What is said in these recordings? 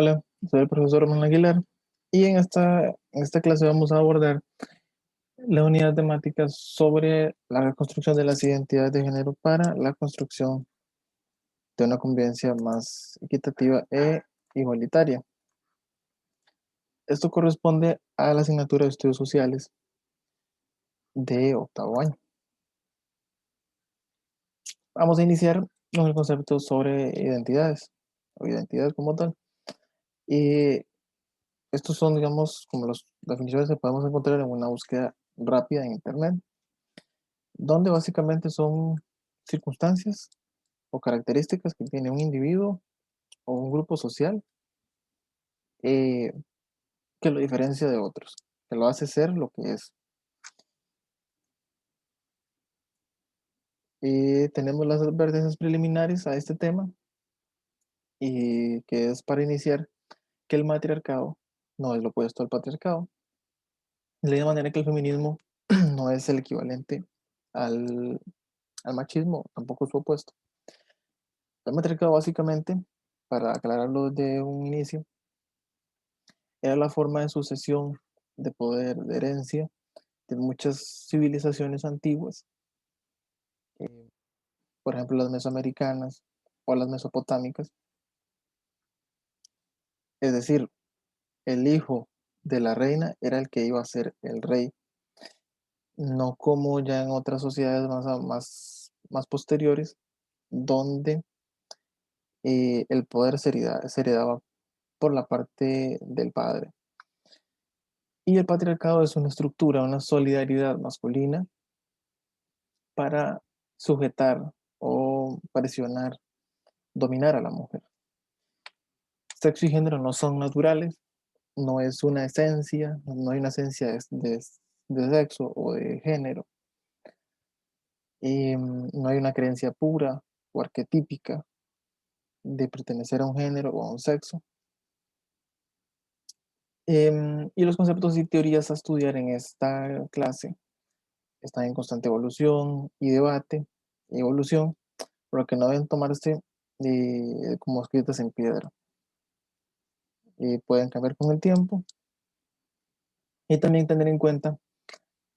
Hola, soy el profesor Román Aguilar y en esta clase vamos a abordar la unidad temática sobre la reconstrucción de las identidades de género para la construcción de una convivencia más equitativa e igualitaria. Esto corresponde a la asignatura de estudios sociales de octavo año. Vamos a iniciar con el concepto sobre identidades o identidades como tal. Y estos son, digamos, como las definiciones que podemos encontrar en una búsqueda rápida en Internet, donde básicamente son circunstancias o características que tiene un individuo o un grupo social eh, que lo diferencia de otros, que lo hace ser lo que es. Tenemos las advertencias preliminares a este tema y que es para iniciar que el matriarcado no es lo opuesto al patriarcado, de la misma manera que el feminismo no es el equivalente al, al machismo, tampoco su opuesto. El matriarcado básicamente, para aclararlo desde un inicio, era la forma de sucesión de poder, de herencia de muchas civilizaciones antiguas, eh, por ejemplo las mesoamericanas o las mesopotámicas. Es decir, el hijo de la reina era el que iba a ser el rey, no como ya en otras sociedades más posteriores, donde el poder se heredaba por la parte del padre. Y el patriarcado es una estructura, una solidaridad masculina para sujetar o presionar, dominar a la mujer. Sexo y género no son naturales, no es una esencia, no hay una esencia de sexo o de género, no hay una creencia pura o arquetípica de pertenecer a un género o a un sexo. Y los conceptos y teorías a estudiar en esta clase están en constante evolución y debate, evolución, por lo que no deben tomarse como escritas en piedra. Pueden cambiar con el tiempo y también tener en cuenta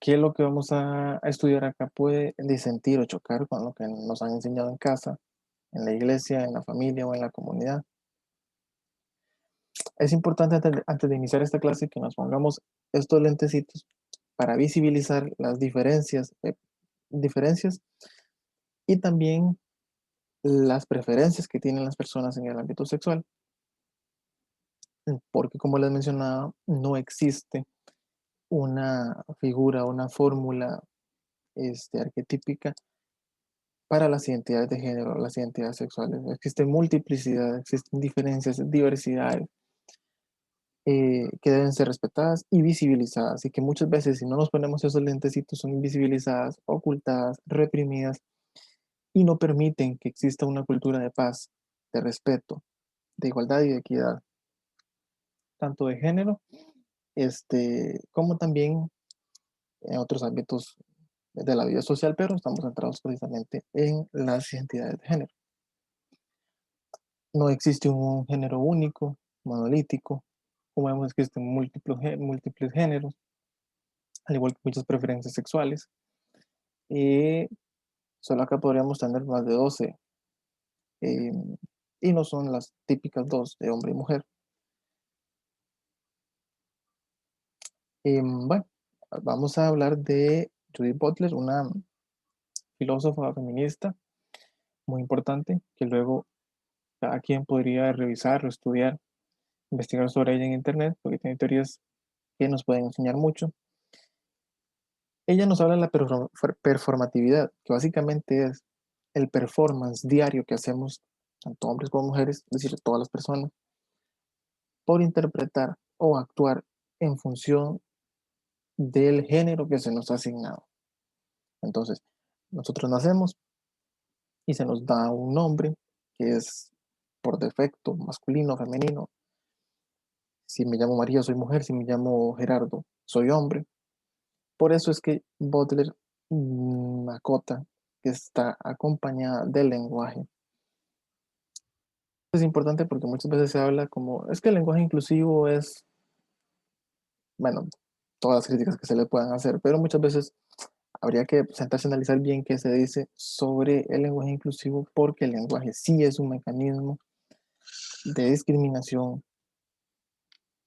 que lo que vamos a estudiar acá puede disentir o chocar con lo que nos han enseñado en casa, en la iglesia, en la familia o en la comunidad. Es importante antes de iniciar esta clase que nos pongamos estos lentecitos para visibilizar las diferencias y también las preferencias que tienen las personas en el ámbito sexual, porque como les mencionaba, no existe una figura, una fórmula arquetípica para las identidades de género, las identidades sexuales. Existe multiplicidad, existen diferencias, diversidades que deben ser respetadas y visibilizadas, y que muchas veces si no nos ponemos esos lentecitos son invisibilizadas, ocultadas, reprimidas y no permiten que exista una cultura de paz, de respeto, de igualdad y de equidad, tanto de género como también en otros ámbitos de la vida social, pero estamos centrados precisamente en las identidades de género. No existe un género único, monolítico, como vemos que existen múltiples géneros, al igual que muchas preferencias sexuales. Y solo acá podríamos tener más de 12, eh, y no son las típicas dos de hombre y mujer. Bueno, vamos a hablar de Judith Butler, una filósofa feminista muy importante, que luego cada quien podría revisar o estudiar, investigar sobre ella en internet, porque tiene teorías que nos pueden enseñar mucho. Ella nos habla de la performatividad, que básicamente es el performance diario que hacemos, tanto hombres como mujeres, es decir, todas las personas, por interpretar o actuar en función del género que se nos ha asignado. Entonces, nosotros nacemos y se nos da un nombre que es por defecto masculino, femenino. Si me llamo María, soy mujer. Si me llamo Gerardo, soy hombre. Por eso es que Butler acota que está acompañada del lenguaje. Es importante porque muchas veces se habla como, es que el lenguaje inclusivo es, bueno, todas las críticas que se le puedan hacer, pero muchas veces habría que sentarse a analizar bien qué se dice sobre el lenguaje inclusivo, porque el lenguaje sí es un mecanismo de discriminación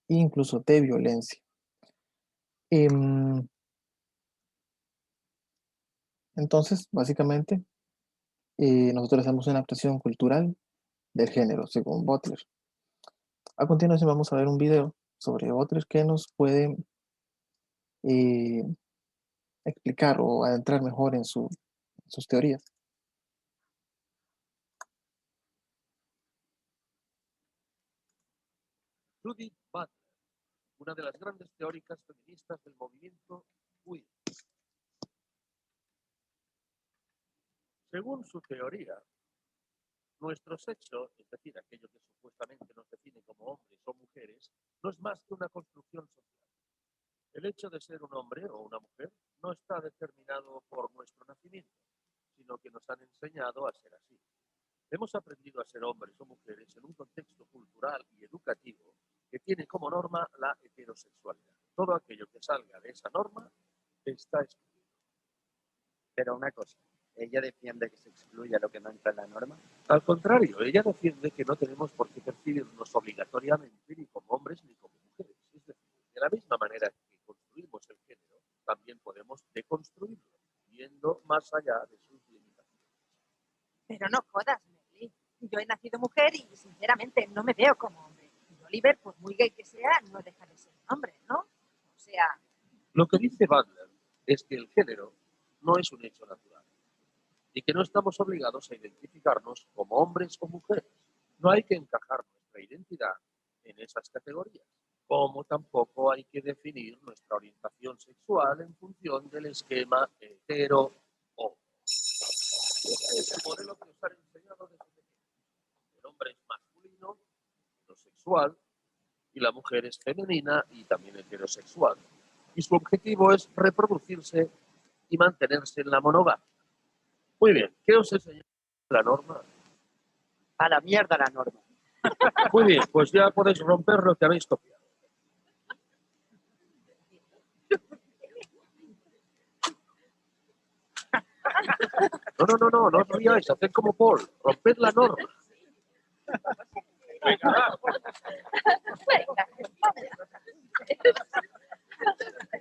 e incluso de violencia. Entonces, básicamente, nosotros hacemos una adaptación cultural del género, según Butler. A continuación vamos a ver un video sobre Butler que nos puede eh, explicar o adentrar mejor en sus teorías. Judith Butler, una de las grandes teóricas feministas del movimiento queer. Según su teoría, nuestro sexo, es decir, aquello que supuestamente nos define como hombres o mujeres, no es más que una construcción social. El hecho de ser un hombre o una mujer no está determinado por nuestro nacimiento, sino que nos han enseñado a ser así. Hemos aprendido a ser hombres o mujeres en un contexto cultural y educativo que tiene como norma la heterosexualidad. Todo aquello que salga de esa norma está excluido. Pero una cosa, ¿ella defiende que se excluya lo que no entra en la norma? Al contrario, ella defiende que no tenemos por qué percibirnos obligatoriamente ni como hombres ni como mujeres. Es decir, de la misma manera que construimos el género, también podemos deconstruirlo, yendo más allá de sus limitaciones. Pero no jodas, Merly. Yo he nacido mujer y, sinceramente, no me veo como hombre. Y Oliver, por muy gay que sea, no deja de ser un hombre, ¿no? O sea... Lo que dice Butler es que el género no es un hecho natural y que no estamos obligados a identificarnos como hombres o mujeres. No hay que encajar nuestra identidad en esas categorías, como tampoco hay que definir nuestra orientación sexual en función del esquema hetero o. Es el modelo que os han enseñado desde pequeños. El hombre es masculino, heterosexual, y la mujer es femenina y también heterosexual. Y su objetivo es reproducirse y mantenerse en la monogamia. Muy bien, ¿qué os enseña la norma? A la mierda la norma. Muy bien, pues ya podéis romper lo que habéis copiado. No os ríais, haced como Paul, romped la norma. Venga,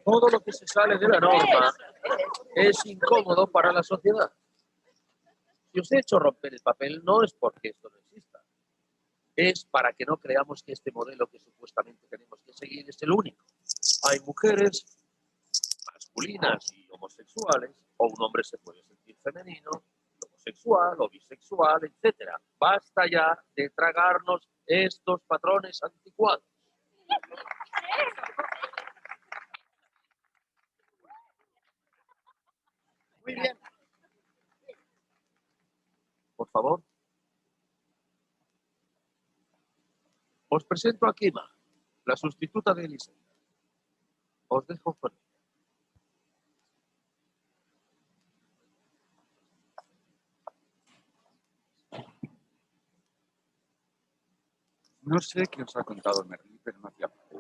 todo lo que se sale de la norma es incómodo para la sociedad. Si os he hecho romper el papel, no es porque esto no exista. Es para que no creamos que este modelo que supuestamente tenemos que seguir es el único. Hay mujeres masculinas y homosexuales, o un hombre se puede sentir femenino, homosexual o bisexual, etcétera. Basta ya de tragarnos estos patrones anticuados. Muy bien. Por favor. Os presento a Kima, la sustituta de Elisenda. Os dejo con ella. No sé qué os ha contado Merlí, pero no hacía falta.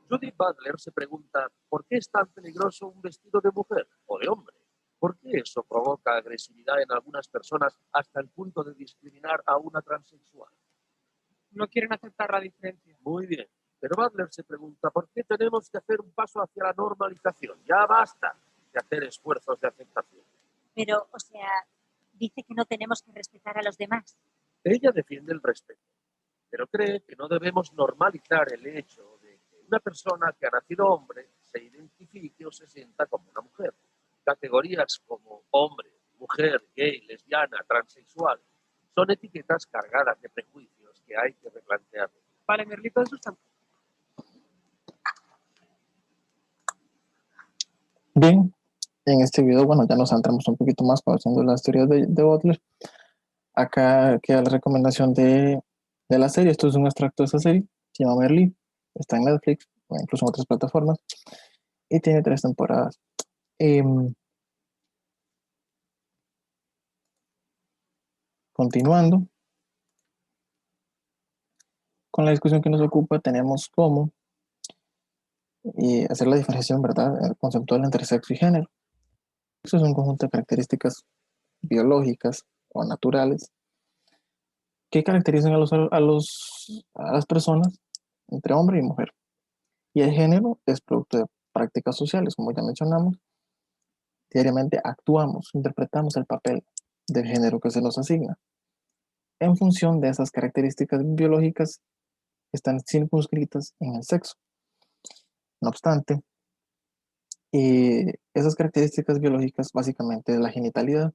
Judith Butler se pregunta ¿por qué es tan peligroso un vestido de mujer o de hombre? ¿Por qué eso provoca agresividad en algunas personas hasta el punto de discriminar a una transexual? No quieren aceptar la diferencia. Muy bien, pero Butler se pregunta ¿por qué tenemos que hacer un paso hacia la normalización? Ya basta de hacer esfuerzos de aceptación. Pero, o sea, dice que no tenemos que respetar a los demás. Ella defiende el respeto, pero cree que no debemos normalizar el hecho de que una persona que ha nacido hombre se identifique o se sienta como una mujer. Categorías como hombre, mujer, gay, lesbiana, transexual, son etiquetas cargadas de prejuicios que hay que replantear. Vale, Merlito, eso está. Bien, en este video, bueno, ya nos centramos un poquito más conociendo las teorías de Butler. Acá queda la recomendación de la serie. Esto es un extracto de esa serie. Se llama Merlí. Está en Netflix o incluso en otras plataformas. Y tiene 3 temporadas. Continuando. con la discusión que nos ocupa tenemos cómo hacer la diferenciación, ¿verdad?, conceptual entre sexo y género. Sexo es un conjunto de características biológicas o naturales que caracterizan a las personas entre hombre y mujer. Y el género es producto de prácticas sociales, como ya mencionamos. Diariamente actuamos, interpretamos el papel del género que se nos asigna en función de esas características biológicas que están circunscritas en el sexo. No obstante, esas características biológicas básicamente es la genitalidad.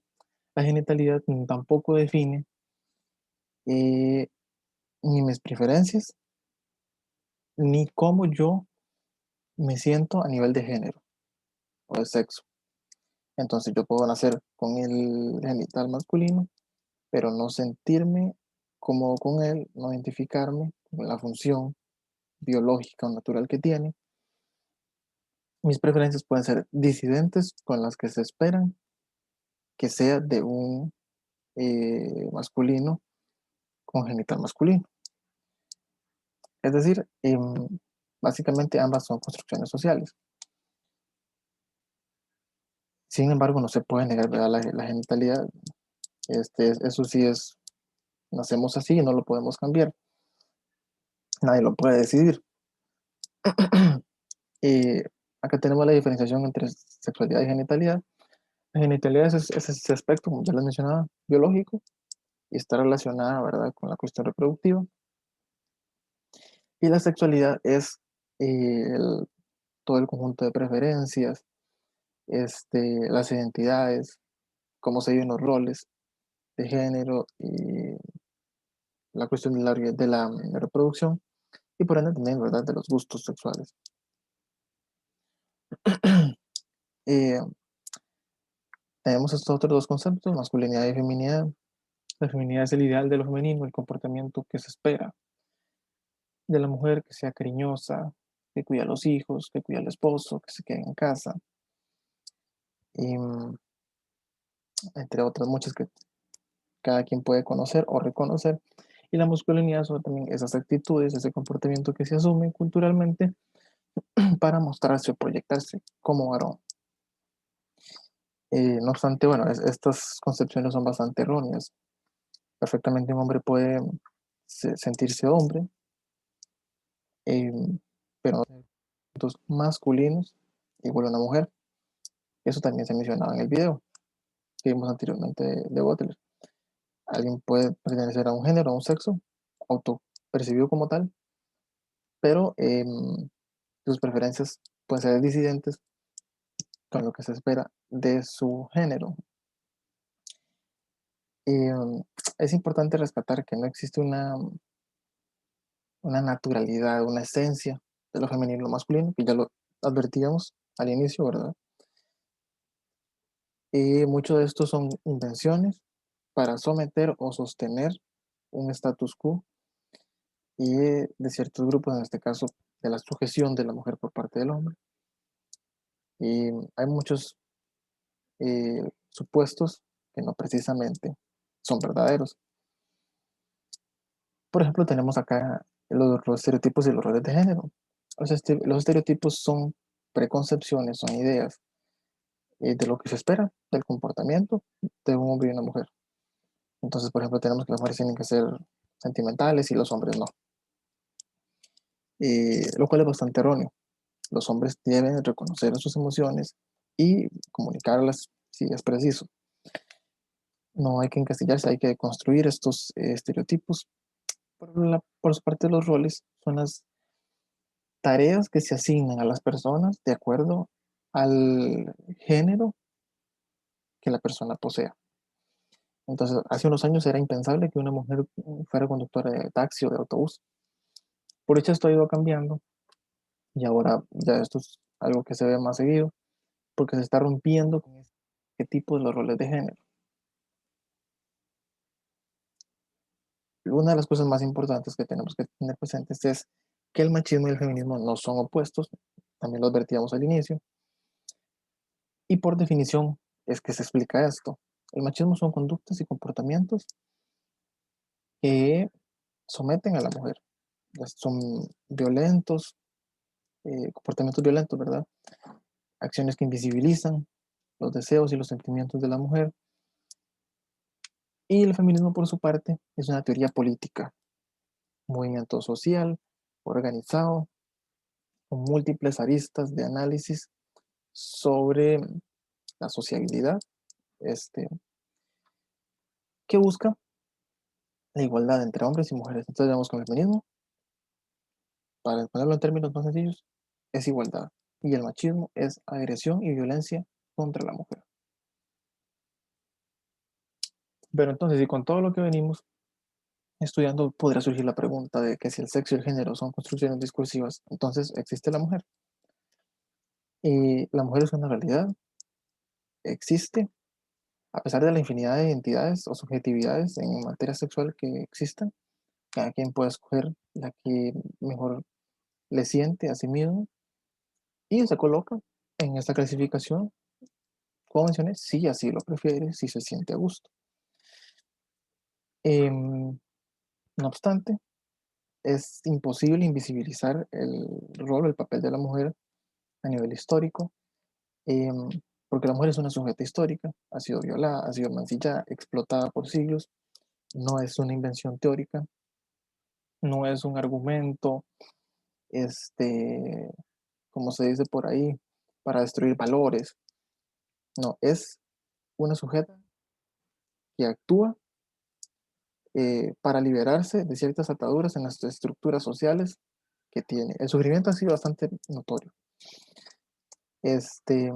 La genitalidad tampoco define ni mis preferencias, ni cómo yo me siento a nivel de género o de sexo. Entonces yo puedo nacer con el genital masculino, pero no sentirme cómodo con él, no identificarme con la función biológica o natural que tiene. Mis preferencias pueden ser disidentes con las que se esperan que sea de un masculino con genital masculino. Es decir, básicamente ambas son construcciones sociales. Sin embargo, no se puede negar, ¿verdad?, la genitalidad. Eso sí es, nacemos así y no lo podemos cambiar. Nadie lo puede decidir. Acá tenemos la diferenciación entre sexualidad y genitalidad. La genitalidad es ese aspecto, como ya les mencionaba, biológico, y está relacionada, ¿verdad?, con la cuestión reproductiva. Y la sexualidad es todo el conjunto de preferencias, las identidades, cómo se viven los roles de género y la cuestión de la reproducción y por ende también, ¿verdad?, de los gustos sexuales. Eh, Tenemos estos otros dos conceptos, masculinidad y feminidad. La feminidad es el ideal de lo femenino, el comportamiento que se espera de la mujer, que sea cariñosa, que cuida a los hijos, que cuida al esposo, que se quede en casa, y, entre otras muchas que cada quien puede conocer o reconocer. Y la masculinidad son también esas actitudes, ese comportamiento que se asume culturalmente para mostrarse o proyectarse como varón. No obstante, bueno, estas concepciones son bastante erróneas. Perfectamente un hombre puede sentirse hombre, eh, pero no masculinos igual a una mujer. Eso también se mencionaba en el video que vimos anteriormente de Butler. Alguien puede pertenecer a un género, a un sexo, autopercibido como tal, pero sus preferencias pueden ser disidentes con lo que se espera de su género. Es importante rescatar que no existe una naturalidad, una esencia de lo femenino y lo masculino, que ya lo advertíamos al inicio, ¿verdad? Muchos de estos son invenciones para someter o sostener un status quo y de ciertos grupos, en este caso de la sujeción de la mujer por parte del hombre. Y hay muchos supuestos que no precisamente son verdaderos. Por ejemplo, tenemos acá los estereotipos y los roles de género. Los estereotipos son preconcepciones, son ideas de lo que se espera del comportamiento de un hombre y una mujer. Entonces, por ejemplo, tenemos que las mujeres tienen que ser sentimentales y los hombres no. Lo cual es bastante erróneo. Los hombres deben reconocer sus emociones y comunicarlas si es preciso. No hay que encastillarse, hay que construir estos estereotipos. Por su parte, los roles son las tareas que se asignan a las personas de acuerdo al género que la persona posea. Entonces, hace unos años era impensable que una mujer fuera conductora de taxi o de autobús. Por hecho, esto ha ido cambiando y ahora ya esto es algo que se ve más seguido porque se está rompiendo con este tipo de los roles de género. Una de las cosas más importantes que tenemos que tener presentes es que el machismo y el feminismo no son opuestos, también lo advertíamos al inicio, y por definición es que se explica esto. El machismo son conductas y comportamientos que someten a la mujer son violentos, comportamientos violentos, ¿verdad? Acciones que invisibilizan los deseos y los sentimientos de la mujer. Y el feminismo, por su parte, es una teoría política, movimiento social, organizado, con múltiples aristas de análisis sobre la sociabilidad, que busca la igualdad entre hombres y mujeres. Entonces, vamos con el feminismo, para ponerlo en términos más sencillos, es igualdad. Y el machismo es agresión y violencia contra la mujer. Pero entonces, y con todo lo que venimos estudiando, podría surgir la pregunta de que si el sexo y el género son construcciones discursivas, entonces existe la mujer. Y la mujer es una realidad, existe, a pesar de la infinidad de identidades o subjetividades en materia sexual que existen. Cada quien puede escoger la que mejor le siente a sí mismo y se coloca en esta clasificación, como mencioné, si así lo prefiere, si se siente a gusto. No obstante, es imposible invisibilizar el rol, el papel de la mujer a nivel histórico, porque la mujer es una sujeta histórica, ha sido violada, ha sido mancillada, explotada por siglos, no es una invención teórica, no es un argumento, este, como se dice por ahí, para destruir valores, no, es una sujeta que actúa para liberarse de ciertas ataduras en las estructuras sociales que tiene. El sufrimiento ha sido bastante notorio. Este,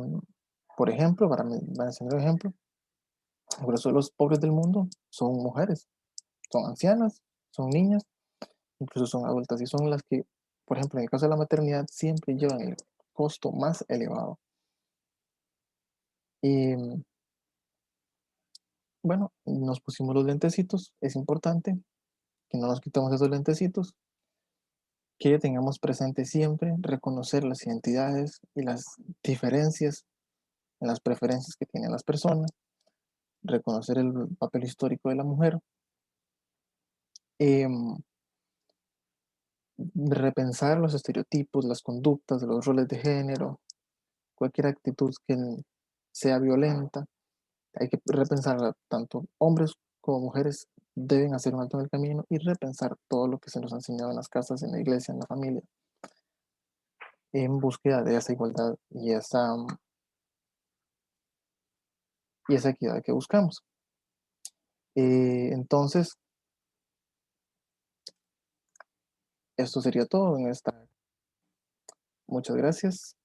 por ejemplo, para mencionar un ejemplo, el grueso de los pobres del mundo son mujeres, son ancianas, son niñas, incluso son adultas y son las que, por ejemplo, en el caso de la maternidad, siempre llevan el costo más elevado. Y bueno, nos pusimos los lentecitos, es importante que no nos quitemos esos lentecitos, que tengamos presente siempre reconocer las identidades y las diferencias en las preferencias que tienen las personas, reconocer el papel histórico de la mujer, eh, repensar los estereotipos, las conductas, los roles de género, cualquier actitud que sea violenta, hay que repensarla, tanto hombres como mujeres deben hacer un alto en el camino y repensar todo lo que se nos ha enseñado en las casas, en la iglesia, en la familia, en búsqueda de esa igualdad y esa equidad que buscamos. Entonces, esto sería todo en esta. Muchas gracias.